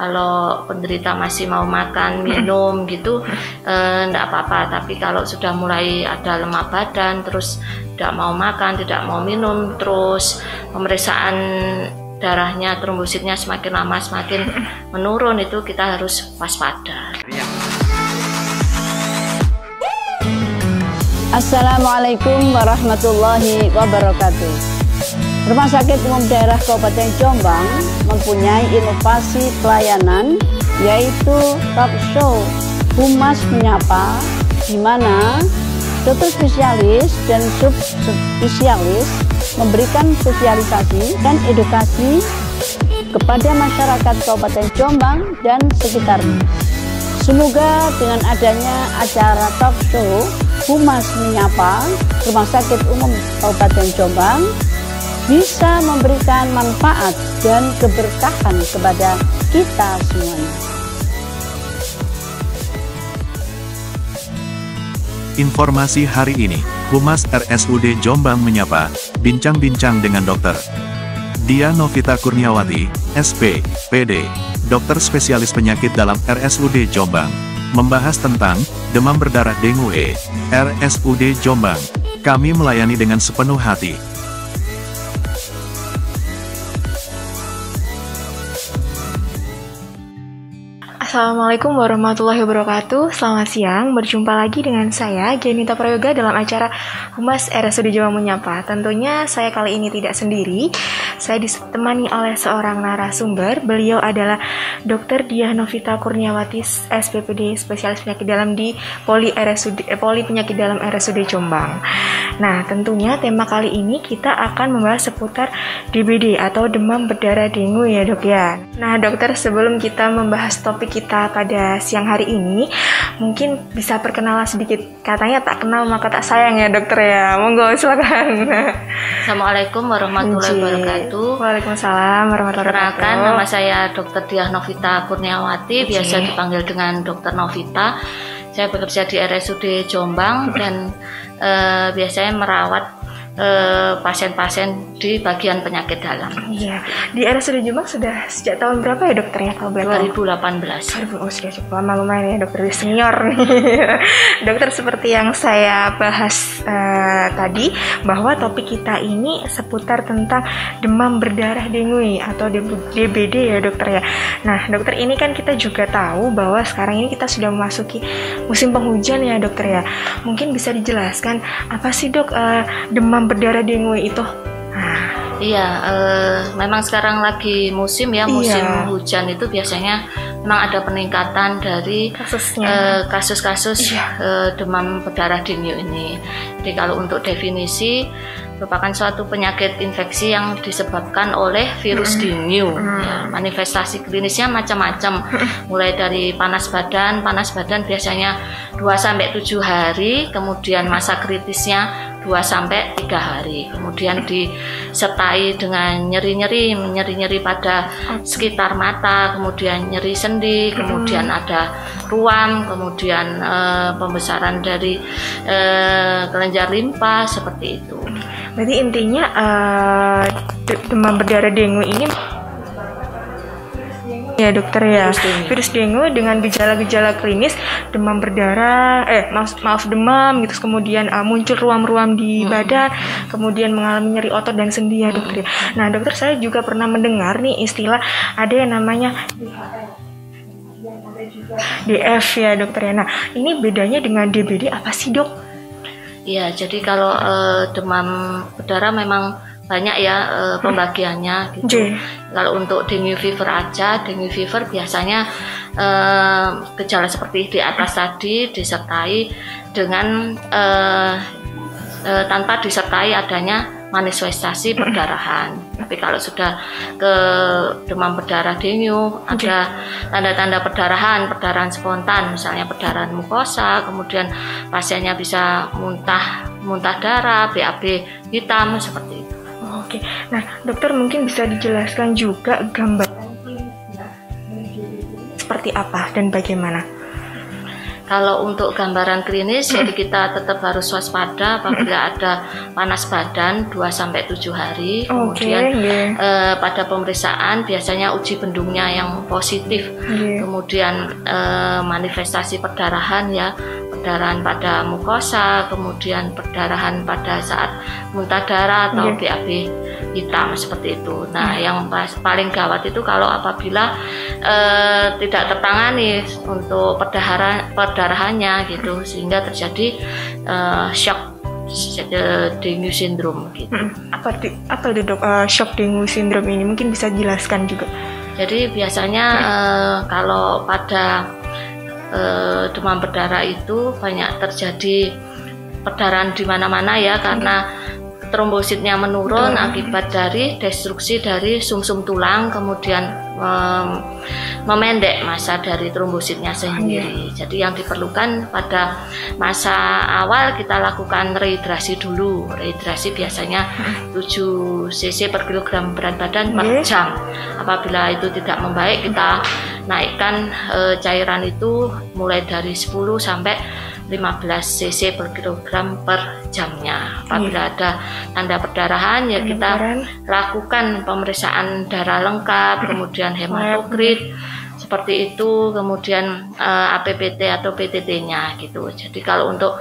Kalau penderita masih mau makan, minum gitu, enggak apa-apa. Tapi kalau sudah mulai ada lemah badan, terus tidak mau makan, tidak mau minum, terus pemeriksaan darahnya, trombositnya semakin lama semakin menurun, itu kita harus waspada. Assalamualaikum warahmatullahi wabarakatuh. Rumah Sakit Umum Daerah Kabupaten Jombang mempunyai inovasi pelayanan, yaitu talk show Humas Menyapa, di mana dokter spesialis dan subspesialis memberikan sosialisasi dan edukasi kepada masyarakat Kabupaten Jombang dan sekitarnya. Semoga dengan adanya acara talk show Humas Menyapa Rumah Sakit Umum Kabupaten Jombang bisa memberikan manfaat dan keberkahan kepada kita semuanya. Informasi hari ini, Humas RSUD Jombang menyapa, bincang-bincang dengan Dr. Diah Novita Kurniawati, SP, PD, dokter spesialis penyakit dalam RSUD Jombang, membahas tentang demam berdarah dengue. RSUD Jombang, kami melayani dengan sepenuh hati. Assalamualaikum warahmatullahi wabarakatuh. Selamat siang, berjumpa lagi dengan saya Genita Prayoga dalam acara Humas RSUD Jombang Menyapa. Tentunya saya kali ini tidak sendiri. Saya ditemani oleh seorang narasumber. Beliau adalah Dr. Diah Novita Kurniawati, SPPD Spesialis Penyakit Dalam di Poli Penyakit Dalam RSUD Jombang. Nah, tentunya tema kali ini kita akan membahas seputar DBD atau demam berdarah dengue ya, Dok ya. Nah, dokter, sebelum kita membahas topik kita pada siang hari ini, mungkin bisa perkenalan sedikit. Katanya tak kenal maka tak sayang ya, dokter ya. Monggo silakan. Assalamualaikum warahmatullahi wabarakatuh. Waalaikumsalam warahmatullahi wabarakatuh. Perkenalkan, nama saya Dr. Diah Novita Kurniawati, biasa dipanggil dengan Dr. Novita. Saya bekerja di RSUD Jombang dan biasanya merawat pasien-pasien di bagian penyakit dalam. Iya, di RSUD Jombang sudah sejak tahun berapa ya, dokter ya, kalau boleh tahu? 2018. Oh, sudah cukup lama, lumayan ya, dokter senior nih. Dokter, seperti yang saya bahas tadi, bahwa topik kita ini seputar tentang demam berdarah dengue atau DBD ya, dokter ya. Nah, dokter, ini kan kita juga tahu bahwa sekarang ini kita sudah memasuki musim penghujan ya, dokter ya. Mungkin bisa dijelaskan apa sih, Dok, demam berdarah dengue itu? Iya, memang sekarang lagi musim ya, musim hujan itu biasanya memang ada peningkatan dari kasus-kasus demam berdarah dengue ini. Jadi kalau untuk definisi, merupakan suatu penyakit infeksi yang disebabkan oleh virus dengue. Ya, manifestasi klinisnya macam-macam, mulai dari panas badan biasanya 2-7 hari, kemudian masa kritisnya 2-3 hari, kemudian disertai dengan nyeri-nyeri pada sekitar mata, kemudian nyeri sendi, kemudian ada ruam, kemudian pembesaran dari kelenjar limpa, seperti itu. Berarti intinya demam berdarah dengue ini ya, dokter ya, virus dengue dengan gejala-gejala klinis demam berdarah, demam gitu, kemudian muncul ruam-ruam di badan, kemudian mengalami nyeri otot dan sendi ya, dokter. Nah, dokter, saya juga pernah mendengar nih istilah ada yang namanya DF ya, dokter ya. Nah, ini bedanya dengan DBD apa sih, Dok? Ya, jadi kalau demam berdarah memang banyak ya pembagiannya gitu. Kalau untuk dengue fever aja, dengue fever biasanya gejala seperti di atas tadi disertai dengan tanpa disertai adanya manifestasi perdarahan. Tapi kalau sudah ke demam berdarah dengue, ada tanda-tanda perdarahan spontan, misalnya perdarahan mukosa, kemudian pasiennya bisa muntah darah, BAB hitam, seperti itu. Oke, nah dokter, mungkin bisa dijelaskan juga gambaran seperti apa dan bagaimana? Kalau untuk gambaran klinis, jadi kita tetap harus waspada apabila ada panas badan 2-7 hari. Kemudian pada pemeriksaan biasanya uji bendungnya yang positif. Kemudian manifestasi perdarahan ya, perdarahan pada mukosa, kemudian perdarahan pada saat muntah darah atau BAB hitam seperti itu. Nah, yang paling gawat itu kalau apabila tidak tertangani untuk perdarahannya gitu, sehingga terjadi shock dengue syndrome gitu. Apa itu dok, shock dengue syndrome ini? Mungkin bisa jelaskan juga. Jadi biasanya kalau pada demam berdarah itu banyak terjadi perdarahan di mana-mana ya, karena trombositnya menurun akibat dari destruksi dari sumsum tulang, kemudian memendek masa dari trombositnya sendiri. Jadi yang diperlukan pada masa awal kita lakukan rehidrasi dulu. Rehidrasi biasanya 7 cc per kilogram berat badan per jam. Apabila itu tidak membaik, kita naikkan cairan itu mulai dari 10 sampai 15 cc per kilogram per jamnya. Apabila ada tanda perdarahan ya kita lakukan pemeriksaan darah lengkap, kemudian hematokrit seperti itu, kemudian APPT atau PTT-nya gitu. Jadi kalau untuk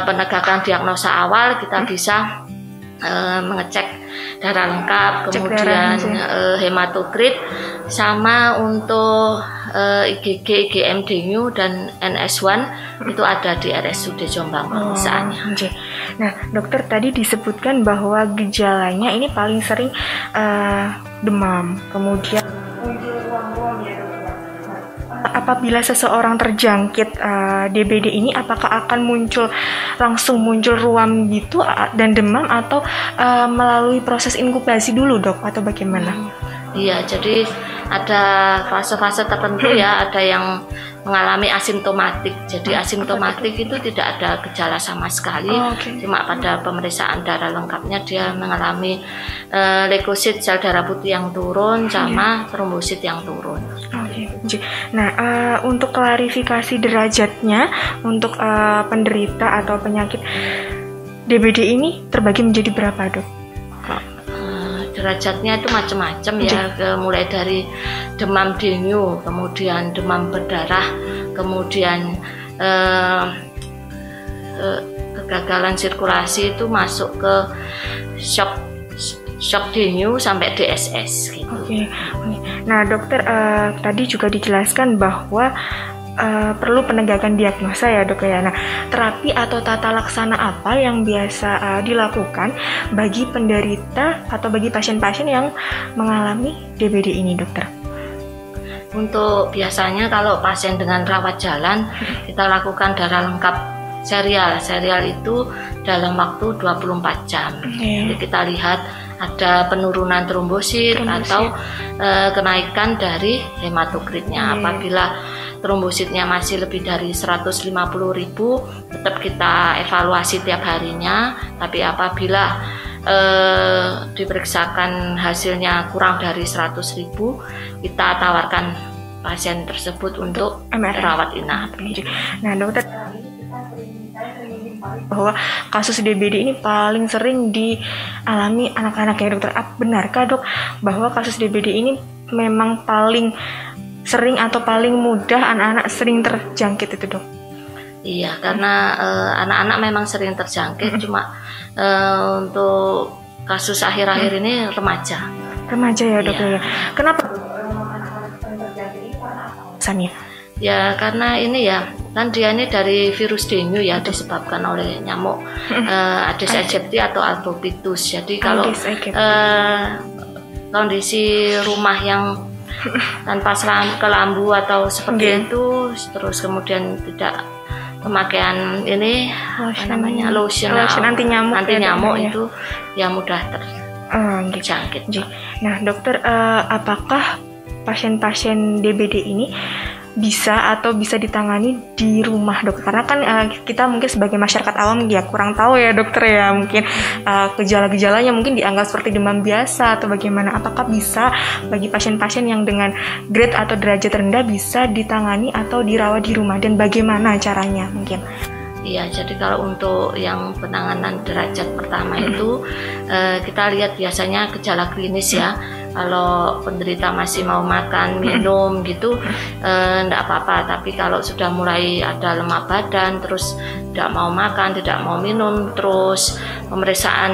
penegakan diagnosa awal kita bisa mengecek darah lengkap, kemudian hematokrit, sama untuk IgG, IgM dengue dan NS1 itu ada di RSUD Jombang pemeriksaannya. Nah, dokter tadi disebutkan bahwa gejalanya ini paling sering demam, kemudian apabila seseorang terjangkit DBD ini, apakah akan langsung muncul ruam gitu dan demam, atau melalui proses inkubasi dulu dok, atau bagaimana? Iya, jadi ada fase-fase tertentu ya, ada yang mengalami asimptomatik. Jadi asimptomatik itu tidak ada gejala sama sekali, cuma pada pemeriksaan darah lengkapnya dia mengalami leukosit, sel darah putih yang turun, sama trombosit yang turun. Nah, untuk klarifikasi derajatnya untuk penderita atau penyakit DBD ini terbagi menjadi berapa dok? Derajatnya itu macam-macam ya, mulai dari demam dengue, kemudian demam berdarah, kemudian kegagalan sirkulasi itu masuk ke shock dengue sampai DSS gitu. Nah dokter, tadi juga dijelaskan bahwa perlu penegakan diagnosa ya dok ya. Nah, terapi atau tata laksana apa yang biasa dilakukan bagi penderita atau bagi pasien-pasien yang mengalami DBD ini dokter? Untuk biasanya kalau pasien dengan rawat jalan, kita lakukan darah lengkap serial. Serial itu dalam waktu 24 jam. Jadi kita lihat ada penurunan trombosit atau kenaikan dari hematokritnya. Apabila trombositnya masih lebih dari 150.000, tetap kita evaluasi tiap harinya. Tapi apabila diperiksakan hasilnya kurang dari 100.000, kita tawarkan pasien tersebut untuk rawat inap. Nah dokter, bahwa kasus DBD ini paling sering dialami anak-anak ya dokter. Benarkah dok bahwa kasus DBD ini memang paling sering atau paling mudah anak-anak sering terjangkit itu dok? Iya, karena anak-anak memang sering terjangkit, cuma untuk kasus akhir-akhir ini remaja ya dok ya. Kenapa anak-anak sering terjangkit ini, karena apa alasannya? Ya karena ini ya, kan dia ini dari virus dengue ya, disebabkan oleh nyamuk Aedes aegypti atau Albopictus. Jadi kalau kondisi rumah yang tanpa kelambu atau seperti itu, terus kemudian tidak pemakaian ini lotion anti nyamuk itu ya mudah terjangkit. Nah dokter, apakah pasien-pasien DBD ini bisa atau bisa ditangani di rumah, dok? Karena kan kita mungkin sebagai masyarakat awam ya kurang tahu ya dokter ya, mungkin gejala-gejalanya mungkin dianggap seperti demam biasa atau bagaimana. Apakah bisa bagi pasien-pasien yang dengan grade atau derajat rendah bisa ditangani atau dirawat di rumah, dan bagaimana caranya mungkin? Iya, jadi kalau untuk yang penanganan derajat pertama itu kita lihat biasanya gejala klinis ya. Kalau penderita masih mau makan, minum gitu, enggak apa-apa. Tapi kalau sudah mulai ada lemah badan, terus tidak mau makan, tidak mau minum, terus pemeriksaan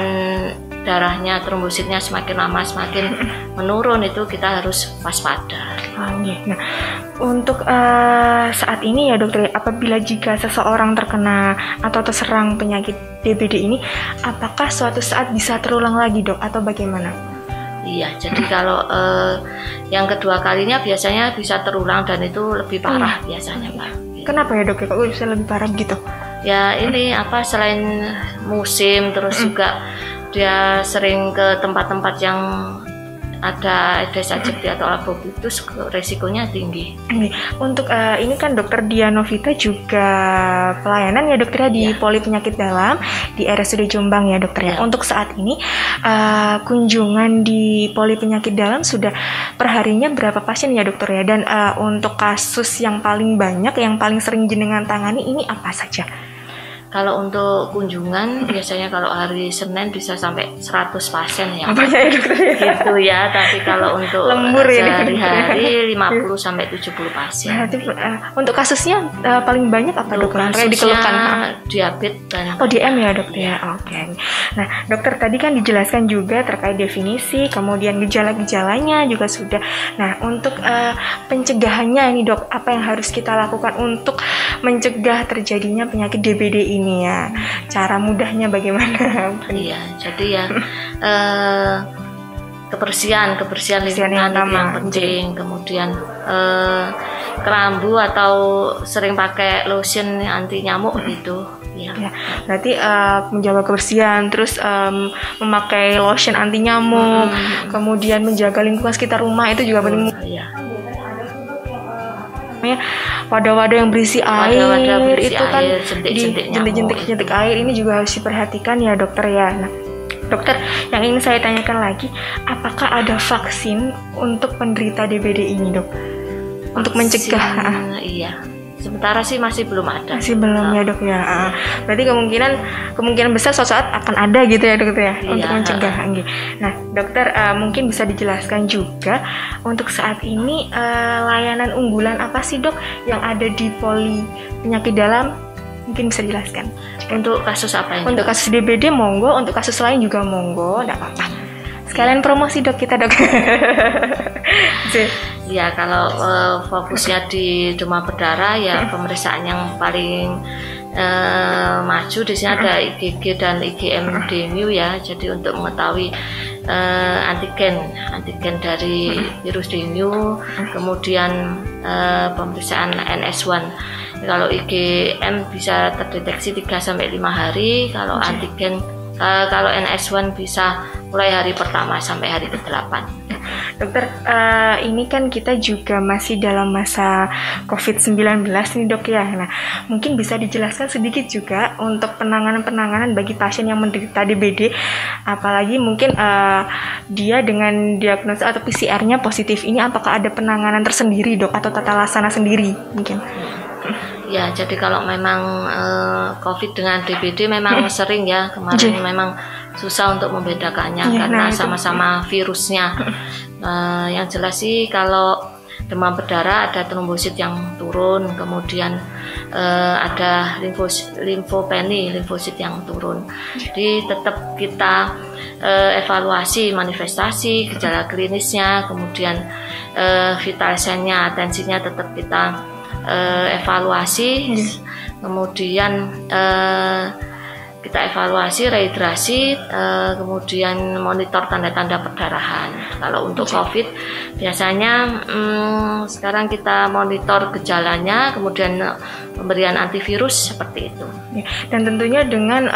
darahnya, trombositnya semakin lama semakin menurun, itu kita harus waspada. Nah, untuk saat ini ya dokter, apabila jika seseorang terkena atau terserang penyakit DBD ini, apakah suatu saat bisa terulang lagi, dok, atau bagaimana? Iya, jadi kalau yang kedua kalinya biasanya bisa terulang dan itu lebih parah biasanya, Mbak. Kenapa ya dok? Kok bisa lebih parah gitu? Ya ini selain musim, terus juga dia sering ke tempat-tempat yang ada Aedes aegypti atau albopictus, resikonya tinggi. Untuk ini kan dokter Dia Novita juga pelayanan ya dokter di Poli Penyakit Dalam di RSUD Jombang ya dokter ya. Untuk saat ini kunjungan di Poli Penyakit Dalam sudah perharinya berapa pasien ya dokter ya? Dan untuk kasus yang paling banyak, yang paling sering jenengan tangani ini apa saja? Kalau untuk kunjungan biasanya kalau hari Senin bisa sampai 100 pasien ya. Banyak ya dokter ya? Gitu ya, tapi kalau untuk sehari-hari 50 sampai 70 pasien. Berarti untuk kasusnya paling banyak apa dokter? Kasusnya dikeluhkan diabetes dan DM ya dokter ya. Oke. Nah dokter tadi kan dijelaskan juga terkait definisi, kemudian gejala-gejalanya juga sudah. Nah untuk pencegahannya ini dok, apa yang harus kita lakukan untuk mencegah terjadinya penyakit DBD ini ya? Cara mudahnya bagaimana? Iya, jadi ya kebersihan lingkungan itu yang penting. Kemudian kerambu atau sering pakai lotion anti nyamuk gitu. Ya. Berarti menjaga kebersihan, terus memakai lotion anti nyamuk, kemudian menjaga lingkungan sekitar rumah itu juga penting. Wadah-wadah yang berisi air itu kan jentik-jentik air ini juga harus diperhatikan ya dokter ya. Nah, dokter, yang ingin saya tanyakan lagi, apakah ada vaksin untuk penderita DBD ini dok? Untuk mencegah? Iya. Sementara sih masih belum ada. Masih belum ya dok ya. Berarti kemungkinan besar suatu saat akan ada gitu ya dokter ya, untuk mencegah. Nah dokter, mungkin bisa dijelaskan juga untuk saat ini layanan unggulan apa sih dok yang ada di Poli Penyakit Dalam? Mungkin bisa dijelaskan. Untuk kasus apa ini? Untuk kasus DBD monggo, untuk kasus lain juga monggo, tidak apa-apa. Sekalian promosi dok kita dok. Ya kalau fokusnya di demam berdarah ya pemeriksaan yang paling maju di sini ada IgG dan IgM Demu ya. Jadi untuk mengetahui antigen dari virus Demu, kemudian pemeriksaan NS1. Kalau IgM bisa terdeteksi 3-5 hari, kalau antigen kalau NS1 bisa mulai hari pertama sampai hari ke-8. Dokter, ini kan kita juga masih dalam masa COVID-19 nih dok ya. Nah, mungkin bisa dijelaskan sedikit juga untuk penanganan bagi pasien yang menderita DBD, apalagi mungkin dia dengan diagnosa atau PCR-nya positif ini, apakah ada penanganan tersendiri dok atau tata laksana sendiri mungkin? Ya, jadi kalau memang COVID dengan DBD memang sering ya, kemarin memang susah untuk membedakannya karena sama-sama virusnya. Yang jelas sih kalau demam berdarah ada trombosit yang turun, kemudian ada limfosit yang turun. Jadi tetap kita evaluasi manifestasi, gejala klinisnya, kemudian vital sign-nya, tensinya tetap kita evaluasi, kemudian kita evaluasi rehidrasi, kemudian monitor tanda-tanda perdarahan. Kalau untuk COVID biasanya sekarang kita monitor gejalanya, kemudian pemberian antivirus seperti itu. Ya, dan tentunya dengan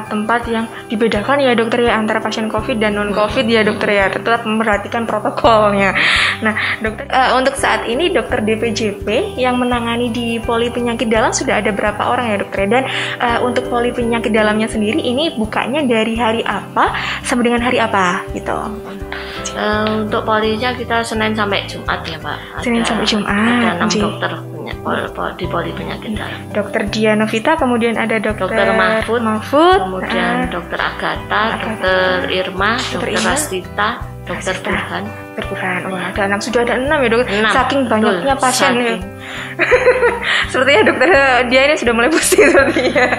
tempat yang dibedakan ya dokter ya antara pasien COVID dan non COVID ya dokter ya, tetap memperhatikan protokolnya. Nah dokter, untuk saat ini dokter DPJP yang menangani di poli penyakit dalam sudah ada berapa orang ya dokter? Dan untuk poli penyakit dalamnya sendiri ini bukanya dari hari apa sampai dengan hari apa gitu? Untuk polinya kita Senin sampai Jumat ya Pak. Senin sampai Jumat. Ada 6 dokter di poli penyakit dalam. Dokter Dia Novita, kemudian ada dokter Mahfud, kemudian dokter Agatha, dokter Irma, dokter Rastita, dokter Burhan. Wah, sudah ada 6 ya dokter. Saking banyaknya pasien ya. Sepertinya dokter dia ini sudah mulai pusing sepertinya.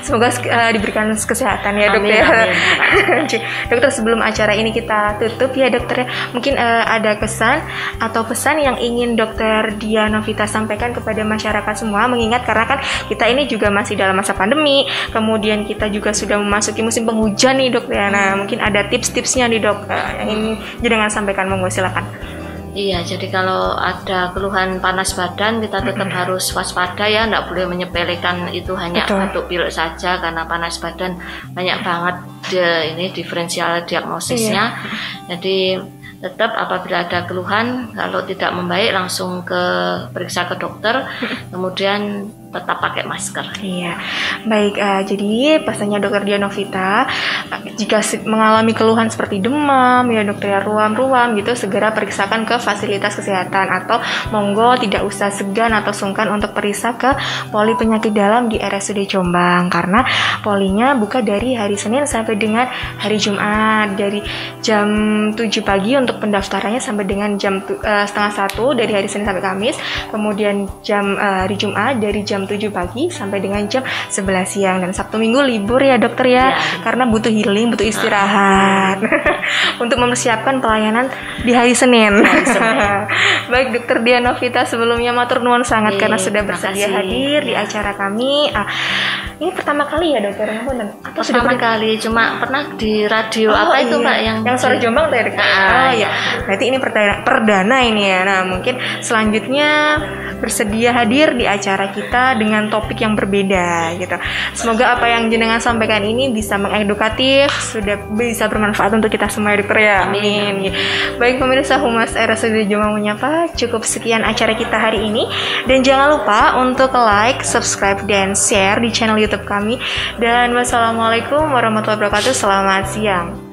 Semoga diberikan kesehatan ya dokter. Amin. Dokter, sebelum acara ini kita tutup ya dokter, mungkin ada kesan atau pesan yang ingin dokter Dia Novita sampaikan kepada masyarakat semua, mengingat karena kan kita ini juga masih dalam masa pandemi, kemudian kita juga sudah memasuki musim penghujan nih dok ya. Nah mungkin ada tips-tipsnya nih dok yang ingin jenengan sampaikan, monggo silakan. Iya, jadi kalau ada keluhan panas badan kita tetap harus waspada ya, nggak boleh menyepelekan itu hanya batuk pilek saja, karena panas badan banyak banget ini diferensial diagnosisnya. Jadi tetap apabila ada keluhan, kalau tidak membaik langsung periksa ke dokter, kemudian tetap pakai masker. Iya, baik. Jadi pesannya dokter Dia Novita, jika mengalami keluhan seperti demam, ya dokter ya, ruam-ruam gitu, segera periksakan ke fasilitas kesehatan, atau monggo tidak usah segan atau sungkan untuk periksa ke poli penyakit dalam di RSUD Jombang, karena polinya buka dari hari Senin sampai dengan hari Jumat, dari jam 7 pagi untuk pendaftarannya sampai dengan jam setengah 1 dari hari Senin sampai Kamis, kemudian hari Jumat dari jam 7 pagi sampai dengan jam 11 siang, dan Sabtu Minggu libur ya dokter ya, karena butuh healing, butuh istirahat untuk mempersiapkan pelayanan di hari Senin. Baik dokter Dia Novita, sebelumnya matur nuwun sangat karena sudah bersedia hadir di acara kami. Ini pertama kali ya dokter? Atau pertama kali, cuma pernah di radio itu Mbak yang Suara Jombang tadi. Ya, berarti ini perdana ini ya. Nah mungkin selanjutnya bersedia hadir di acara kita dengan topik yang berbeda gitu. Semoga apa yang jenengan sampaikan ini bisa mengedukatif, sudah bisa bermanfaat untuk kita semua dokter ya. Amin. Baik pemirsa Humas RSUD Jombang Menyapa, cukup sekian acara kita hari ini, dan jangan lupa untuk like, subscribe, dan share di channel YouTube kami. Dan wassalamualaikum warahmatullahi wabarakatuh. Selamat siang.